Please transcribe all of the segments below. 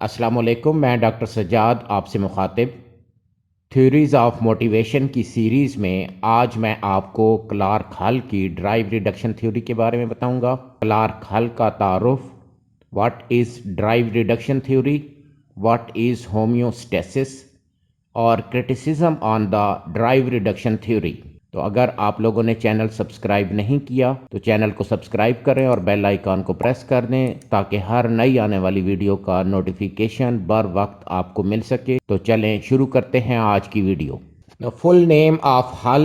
السلام علیکم، میں ڈاکٹر سجاد آپ سے مخاطب تھیوریز آف موٹیویشن کی سیریز میں آج میں آپ کو کلارک ہل کی ڈرائیو ریڈکشن تھیوری کے بارے میں بتاؤں گا۔ کلارک ہل کا تعارف، what is drive reduction theory, what is homeostasis اور criticism on the drive reduction theory. تو اگر آپ لوگوں نے چینل سبسکرائب نہیں کیا تو چینل کو سبسکرائب کریں اور بیل آئیکن کو پریس کر دیں تاکہ ہر نئی آنے والی ویڈیو کا نوٹیفیکیشن بر وقت آپ کو مل سکے۔ تو چلیں شروع کرتے ہیں آج کی video. The full name of Hull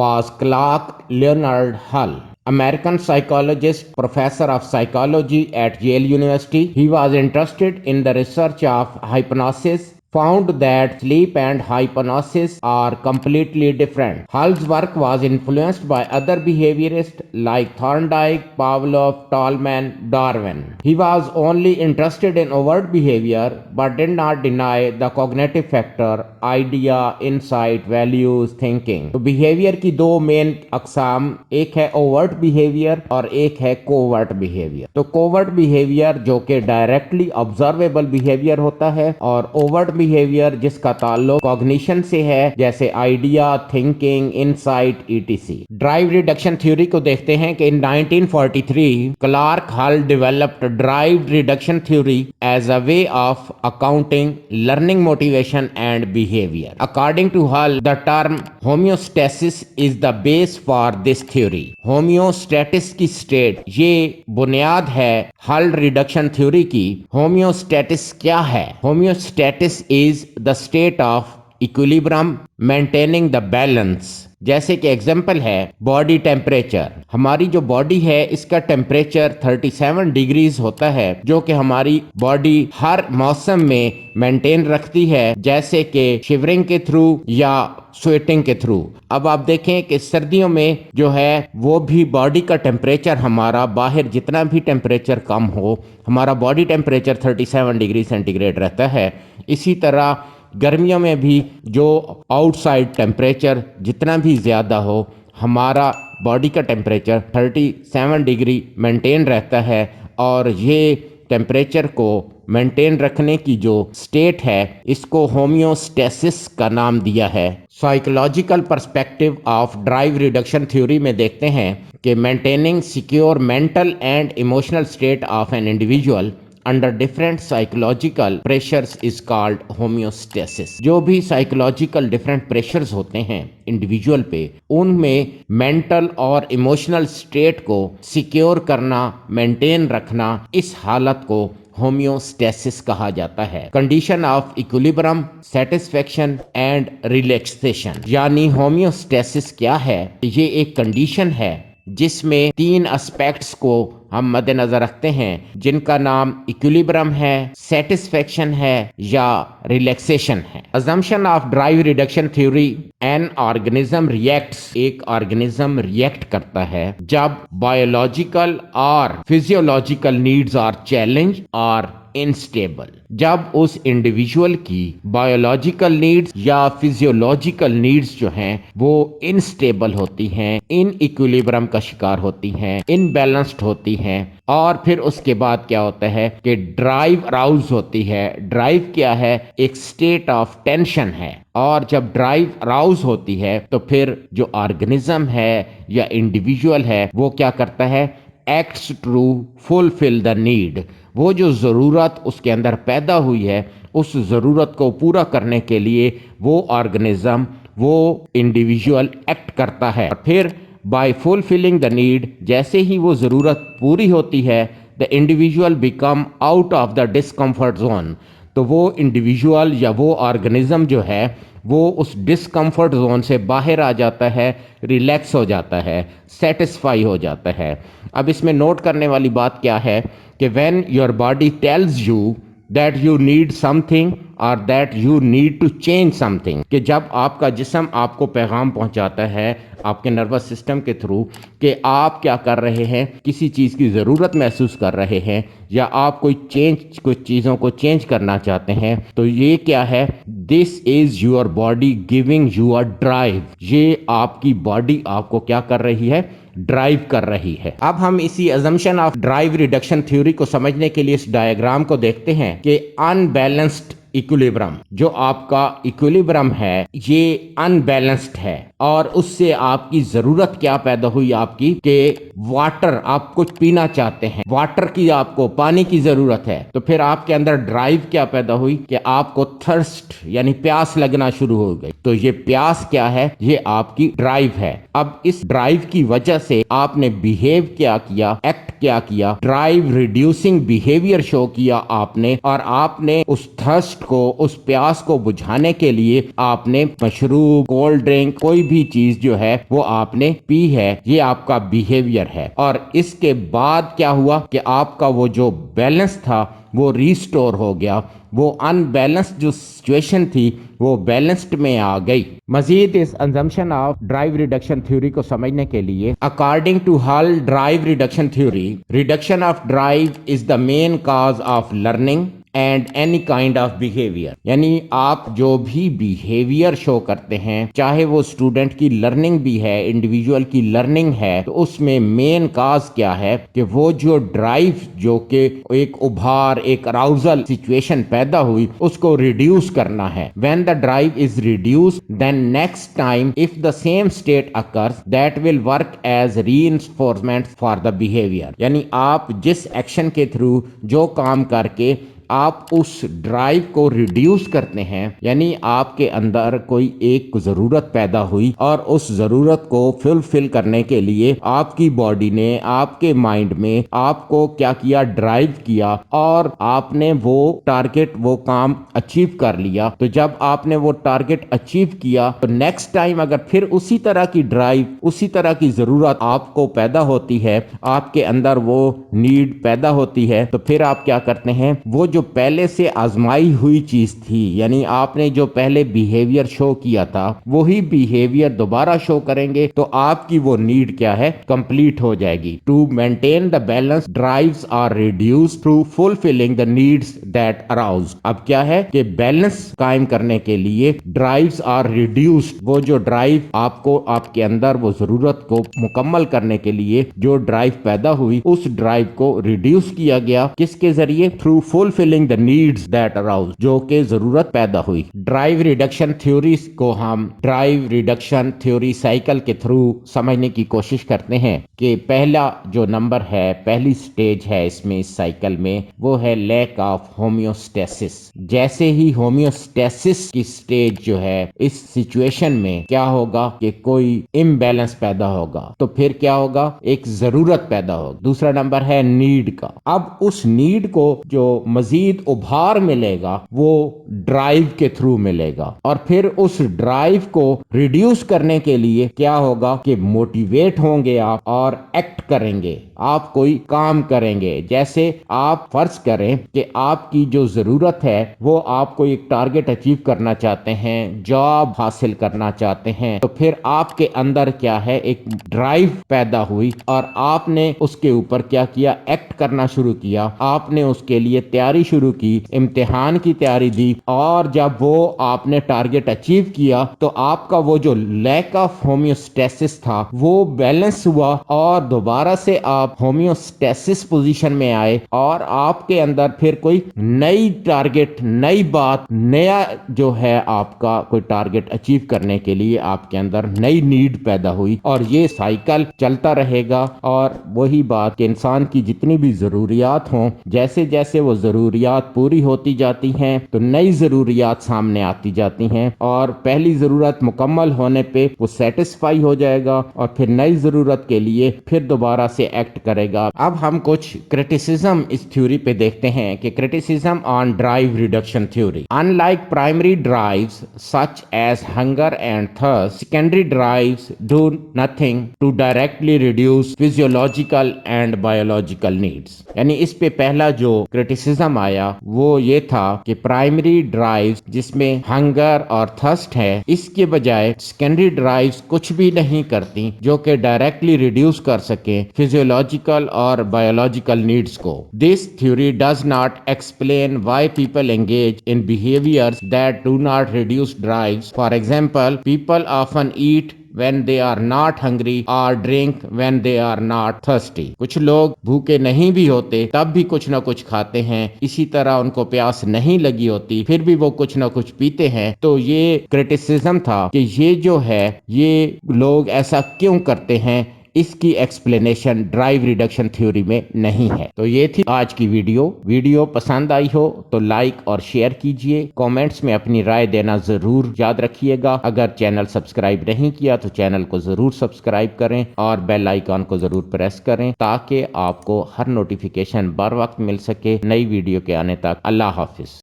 was Clark Leonard Hull, American psychologist, professor of psychology at Yale University. He was interested in the research of hypnosis, found that sleep and hypnosis are completely different. Hull's work was influenced by other behaviorists like Thorndike, Pavlov, Tolman, Darwin. He was only interested in overt behavior but did not deny the cognitive factor, idea, insight, values, thinking. تو behavior کی دو مین اقسام، ایک ہے overt behavior اور ایک ہے covert behavior۔ تو covert behavior جو کہ directly observable behavior ہوتا ہے، اور overt behavior جس کا تعلق cognition سے ہے، جیسے idea, thinking, insight, etc۔ Drive reduction theory کو دیکھتے ہیں کہ in 1943 Clark Hull developed drive reduction theory as a way of accounting learning motivation and behavior. According to Hull, the term homeostasis is the base for this theory. homeostasis کی state یہ بنیاد ہے ہل reduction theory کی۔ homeostasis کیا ہے؟ homeostasis is the state of equilibrium maintaining the balance۔ جیسے کہ ایگزامپل ہے باڈی ٹیمپریچر، ہماری جو باڈی ہے اس کا ٹیمپریچر 37 ڈگریز ہوتا ہے، جو کہ ہماری باڈی ہر موسم میں مینٹین رکھتی ہے، جیسے کہ شیورنگ کے تھرو یا سویٹنگ کے تھرو۔ اب آپ دیکھیں کہ سردیوں میں جو ہے وہ بھی باڈی کا ٹیمپریچر ہمارا باہر جتنا بھی ٹیمپریچر کم ہو، ہمارا body temperature 37 degree centigrade رہتا ہے۔ اسی طرح گرمیوں میں بھی جو آؤٹ سائڈ ٹیمپریچر جتنا بھی زیادہ ہو، ہمارا باڈی کا ٹیمپریچر 37 ڈگری مینٹین رہتا ہے، اور یہ ٹیمپریچر کو مینٹین رکھنے کی جو سٹیٹ ہے اس کو ہومیوسٹیسس کا نام دیا ہے۔ Psychological perspective of drive reduction theory میں دیکھتے ہیں کہ maintaining secure mental and emotional state of an individual under different psychological pressures is called homeostasis۔ جو بھی psychological different pressures ہوتے ہیں انڈیویجول پہ، ان میں مینٹل اور ایموشنل اسٹیٹ کو سیکیور کرنا، مینٹین رکھنا، اس حالت کو ہومیوسٹیسس کہا جاتا ہے۔ Condition of equilibrium, satisfaction and relaxation. یعنی ہومیوسٹیسس کیا ہے؟ یہ ایک کنڈیشن ہے جس میں تین اسپیکٹس کو ہم مد نظر رکھتے ہیں، جن کا نام ایکولیبرم ہے، سیٹسفیکشن ہے یا ریلیکسیشن ہے۔ assumption of drive reduction theory, an organism reacts, ایک آرگنزم ریئیکٹ کرتا ہے جب بایولوجیکل اور فزیولوجیکل نیڈز آر چیلنج اور انسٹیبل۔ جب اس انڈیویجول کی بایولوجیکل نیڈز یا فزیولوجیکل نیڈز جو ہیں وہ انسٹیبل ہوتی ہیں، ان ایکولیبرم کا شکار ہوتی ہیں، ان بیلنسڈ ہوتی ہیں، اور پھر اس کے بعد کیا ہوتا ہے کہ ڈرائیو اراؤز ہوتی ہے۔ ڈرائیو کیا ہے؟ ایک سٹیٹ آف ٹینشن ہے، اور جب ڈرائیو اراؤز ہوتی ہے تو پھر جو آرگنزم ہے یا انڈیویجول ہے وہ کیا کرتا ہے؟ Acts to fulfil the need. وہ جو ضرورت اس کے اندر پیدا ہوئی ہے، اس ضرورت کو پورا کرنے کے لیے وہ آرگنزم، وہ انڈیویجول ایکٹ کرتا ہے۔ پھر بائی فلفلنگ دا نیڈ، جیسے ہی وہ ضرورت پوری ہوتی ہے، the individual become out of the discomfort zone. تو وہ انڈیویجول یا وہ آرگنزم جو ہے وہ اس ڈسکمفرٹ زون سے باہر آ جاتا ہے، ریلیکس ہو جاتا ہے، سیٹسفائی ہو جاتا ہے۔ اب اس میں نوٹ کرنے والی بات کیا ہے کہ when your body tells you that you need something اور that you need to change something, کہ جب آپ کا جسم آپ کو پیغام پہنچاتا ہے آپ کے نروس سسٹم کے تھرو کہ آپ کیا کر رہے ہیں، کسی چیز کی ضرورت محسوس کر رہے ہیں، یا آپ کچھ چیزوں کو چینج کرنا چاہتے ہیں، تو یہ کیا ہے؟ This is your body giving you a drive. یہ آپ کی باڈی آپ کو کیا کر رہی ہے؟ ڈرائیو کر رہی ہے۔ اب ہم اسی assumption of drive reduction theory کو سمجھنے کے لیے اس ڈائیگرام کو دیکھتے ہیں کہ ان بیلنسڈ ایکولیبرم، جو آپ کا ایکولیبرم ہے یہ ان بیلنسڈ ہے، اور اس سے آپ کی ضرورت کیا پیدا ہوئی آپ کی کہ واٹر، آپ کچھ پینا چاہتے ہیں، واٹر کی آپ کو پانی کی ضرورت ہے، تو پھر آپ کے اندر ڈرائیو کیا پیدا ہوئی کہ آپ کو تھرسٹ یعنی پیاس لگنا شروع ہو گئی۔ تو یہ پیاس کیا ہے؟ یہ آپ کی ڈرائیو ہے۔ اب اس ڈرائیو کی وجہ سے آپ نے بیہیو کیا کیا، ایکٹ کیا کیا، ڈرائیو ریڈیوسنگ بیہیویئر شو کیا آپ نے، اور آپ نے اس تھرسٹ کو، اس پیاس کو بجھانے کے لیے آپ نے مشروب، کولڈ ڈرنک، کوئی بھی چیز جو ہے وہ آپ نے پی ہے۔ یہ آپ کا بیہیویئر ہے، اور اس کے بعد کیا ہوا کہ آپ کا وہ جو بیلنس تھا وہ ریسٹور ہو گیا، وہ ان بیلنسڈ جو سچویشن تھی وہ بیلنسڈ میں آ گئی۔ مزید اس assumption of drive reduction theory کو سمجھنے کے لیے according to Hull drive reduction theory, reduction of drive is the main cause of learning and any kind of behaviour, یعنی آپ جو بھی بیہیویئر شو کرتے ہیں، چاہے وہ اسٹوڈنٹ کی لرننگ بھی ہے، انڈیویجول کی لرننگ ہے، تو اس میں مین کاز کیا ہے کہ وہ جو ڈرائیو جو کہ ایک ابھار، ایک اراؤزل سچویشن پیدا ہوئی، اس کو ریڈیوس کرنا ہے۔ When the drive is reduce then next time if the same state occurs that will work as reinforcement for the behaviour, یعنی آپ جس ایکشن کے تھرو، جو کام کر کے آپ اس ڈرائیو کو ریڈیوس کرتے ہیں، یعنی آپ کے اندر کوئی ایک ضرورت پیدا ہوئی، اور اس ضرورت کو فلفل کرنے کے لیے آپ کی باڈی نے، آپ کے مائنڈ میں آپ کو کیا کیا؟ ڈرائیو کیا، اور آپ نے وہ ٹارگٹ، وہ کام اچیو کر لیا۔ تو جب آپ نے وہ ٹارگٹ اچیو کیا تو نیکسٹ ٹائم اگر پھر اسی طرح کی ڈرائیو، اسی طرح کی ضرورت آپ کو پیدا ہوتی ہے، آپ کے اندر وہ نیڈ پیدا ہوتی ہے، تو پھر آپ کیا کرتے ہیں؟ وہ جو پہلے سے آزمائی ہوئی چیز تھی، یعنی آپ نے جو پہلے بیہیویئر شو کیا تھا وہی بیہیویئر دوبارہ شو کریں گے، تو آپ کی وہ نیڈ کیا ہے؟ کمپلیٹ ہو جائے گی۔ To maintain the balance drives are reduce through fulfilling the needs that arouse. اب کیا ہے کہ بیلنس قائم کرنے کے لیے ڈرائیوز آر ریڈیوسڈ، وہ جو ڈرائیو آپ کو، آپ کے اندر وہ ضرورت کو مکمل کرنے کے لیے جو ڈرائیو پیدا ہوئی، اس ڈرائیو کو ریڈیوس کیا گیا، کس کے ذریعے؟ Through fulfilling the needs that arouse، جو کہ ضرورت پیدا ہوئی۔ ڈرائیو ریڈکشن تھیوریز کو ہم ڈرائیو ریڈکشن تھیوری سائیکل کے تھرو سمجھنے کی کوشش کرتے ہیں کہ پہلا جو نمبر ہے، پہلی سٹیج ہے اس میں، اس سائیکل میں، وہ ہے لیک آف ہومیوسٹیسس۔ جیسے ہی ہومیوسٹیسس کی سٹیج جو ہے، اس سچویشن میں کیا ہوگا کہ کوئی امبیلنس پیدا ہوگا، تو پھر کیا ہوگا؟ ایک ضرورت پیدا ہوگی۔ دوسرا نمبر ہے نیڈ کا۔ اب اس نیڈ کو جو مزید ابھار ملے گا وہ ڈرائیو کے تھرو ملے گا، اور پھر اس ڈرائیو کو ریڈیوس کرنے کے لیے کیا ہوگا کہ موٹیویٹ ہوں گے آپ، اور ایکٹ کریں گے، آپ کوئی کام کریں گے۔ جیسے آپ فرض کریں کہ آپ کی جو ضرورت ہے وہ آپ کو ایک ٹارگٹ اچیو کرنا چاہتے ہیں، جاب حاصل کرنا چاہتے ہیں، تو پھر آپ کے اندر کیا ہے؟ ایک ڈرائیو پیدا ہوئی، اور آپ نے اس کے اوپر کیا کیا؟ ایکٹ کرنا شروع کیا۔ آپ نے اس کے لیے تیاری شروع کی، امتحان کی تیاری دی، اور جب وہ آپ نے ٹارگٹ اچیو کیا تو آپ کا وہ جو لیک آف ہومیوسٹیسس تھا وہ بیلنس ہوا، اور دوبارہ سے آپ ہومیوسٹیسس پوزیشن میں آئے، اور آپ کے اندر پھر کوئی نئی ٹارگٹ، نئی بات، نیا جو ہے آپ کا کوئی ٹارگٹ اچیو کرنے کے لیے آپ کے اندر نئی نیڈ پیدا ہوئی، اور یہ سائیکل چلتا رہے گا۔ اور وہی بات کہ انسان کی جتنی بھی ضروریات ہوں، جیسے جیسے وہ ضروریات پوری ہوتی جاتی ہیں تو نئی ضروریات سامنے آتی جاتی ہیں، اور پہلی ضرورت مکمل ہونے پہ وہ سیٹسفائی ہو جائے گا، اور پھر نئی ضرورت کے لیے پھر دوبارہ سے ایکٹ کرے گا۔ اب ہم کچھ کرٹیسزم اس تھیوری پہ دیکھتے ہیں کہ criticism on drive reduction theory. Unlike primary drives such as hunger and thirst, secondary drives do nothing to directly reduce physiological and biological needs. یعنی اس پہ پہلا جو کرٹیسزم آیا وہ یہ تھا کہ پرائمری ڈرائیوز جس میں ہنگر اور تھرسٹ ہے، اس کے بجائے سیکنڈری ڈرائیوز کچھ بھی نہیں کرتی جو کہ ڈائریکٹلی ریڈیوس کر سکیں فزیولوجیکل اور بایولوجیکل نیڈس کو۔ This theory does not explain why people engage in behaviors that do not reduce drives. For example, people often eat when they are not hungry or drink when they are not thirsty. کچھ لوگ بھوکے نہیں بھی ہوتے تب بھی کچھ نہ کچھ کھاتے ہیں، اسی طرح ان کو پیاس نہیں لگی ہوتی پھر بھی وہ کچھ نہ کچھ پیتے ہیں. تو یہ کرٹیسزم تھا کہ یہ جو ہے یہ لوگ ایسا کیوں کرتے ہیں، اس کی ایکسپلینیشن ڈرائیو ریڈکشن تھیوری میں نہیں ہے. تو یہ تھی آج کی ویڈیو پسند آئی ہو تو لائک اور شیئر کیجئے، کومنٹس میں اپنی رائے دینا ضرور یاد رکھیے گا. اگر چینل سبسکرائب نہیں کیا تو چینل کو ضرور سبسکرائب کریں اور بیل آئیکن کو ضرور پریس کریں تاکہ آپ کو ہر نوٹیفیکیشن بر وقت مل سکے نئی ویڈیو کے آنے تک. اللہ حافظ.